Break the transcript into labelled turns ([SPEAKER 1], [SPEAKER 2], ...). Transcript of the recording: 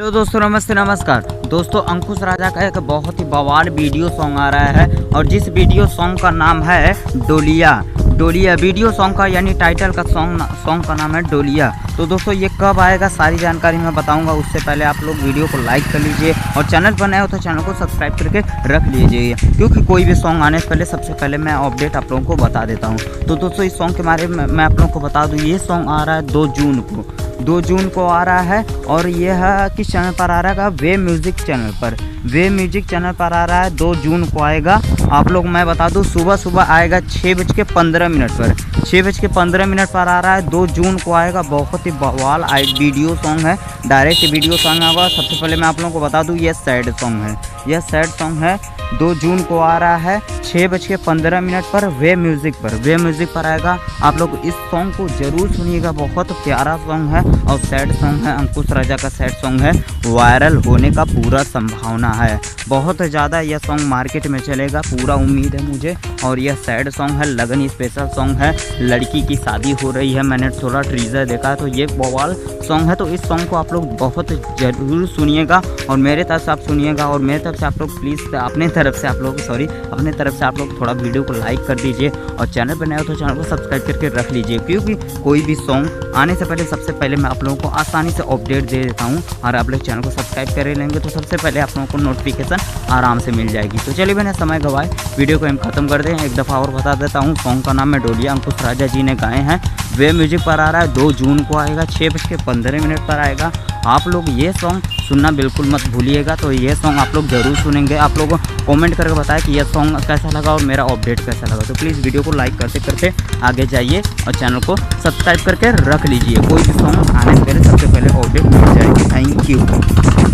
[SPEAKER 1] Hello दोस्तों, नमस्ते नमस्कार दोस्तों। अंकुश राजा का एक बहुत ही बवाल वीडियो सॉन्ग आ रहा है और जिस वीडियो सॉन्ग का नाम है डोलिया। वीडियो सॉन्ग का यानी टाइटल का सॉन्ग का नाम है डोलिया। तो दोस्तों ये कब आएगा सारी जानकारी मैं बताऊंगा। उससे पहले आप लोग वीडियो को लाइक कर लीजिए और चैनल पर नए हो तो चैनल को सब्सक्राइब करके रख लीजिए, क्योंकि कोई भी सॉन्ग आने से पहले सबसे पहले मैं अपडेट आप लोगों को बता देता हूँ। तो दोस्तों इस सॉन्ग के बारे में मैं आप लोगों को बता दूँ, ये सॉन्ग आ रहा है 2 जून को आ रहा है और ये है किस चैनल पर आ रहा है, वे म्यूज़िक चैनल पर। वे म्यूज़िक चैनल पर आ रहा है, 2 जून को आएगा। आप लोग मैं बता दूं सुबह आएगा 6:15 पर। 6:15 पर आ रहा है, 2 जून को आएगा। बहुत ही बवाल वीडियो सॉन्ग है, डायरेक्ट वीडियो सॉन्ग होगा। सबसे पहले मैं आप लोगों को बता दूं ये सैड सॉन्ग है, यह सैड सॉन्ग है। 2 जून को आ रहा है 6:15 पर वे म्यूज़िक पर आएगा। आप लोग इस सॉन्ग को ज़रूर सुनिएगा, बहुत प्यारा सॉन्ग है और सैड सॉन्ग है। अंकुश राजा का सैड सॉन्ग है, वायरल होने का पूरा संभावना है। बहुत ज़्यादा यह सॉन्ग मार्केट में चलेगा, पूरा उम्मीद है मुझे। और यह सैड सॉन्ग है, लगन स्पेशल सॉन्ग है। लड़की की शादी हो रही है, मैंने थोड़ा ट्रीजर देखा तो ये बवाल सॉन्ग है। तो इस सॉन्ग को आप लोग बहुत ज़रूर सुनिएगा और मेरे तरफ से आप सुनिएगा। और मेरे तरफ से आप लोग प्लीज़ अपने तरफ से आप लोग थोड़ा वीडियो को लाइक कर दीजिए और चैनल पर नए हो तो चैनल को सब्सक्राइब करके रख लीजिए, क्योंकि कोई भी सॉन्ग आने से पहले सबसे पहले मैं आप लोगों को आसानी से अपडेट दे देता हूँ। और आप लोग चैनल को सब्सक्राइब कर लेंगे तो सबसे पहले आप लोगों को नोटिफिकेशन आराम से मिल जाएगी। तो चलिए मैंने समय गवाए, वीडियो को हम ख़त्म कर दें। एक दफ़ा और बता देता हूँ, सॉन्ग का नाम है डोलिया, अंकुश राजा जी ने गाए हैं। वे म्यूजिक पर आ रहा है, 2 जून को आएगा, 6:15 पर आएगा। आप लोग ये सॉन्ग सुनना बिल्कुल मत भूलिएगा। तो ये सॉन्ग आप लोग ज़रूर सुनेंगे। आप लोग कमेंट करके बताएं कि यह सॉन्ग कैसा लगा और मेरा अपडेट कैसा लगा। तो प्लीज़ वीडियो को लाइक करते करते आगे जाइए और चैनल को सब्सक्राइब करके रख लीजिए। कोई भी सॉन्ग आने से पहले सबसे पहले अपडेट मिल जाएगी। Thank you.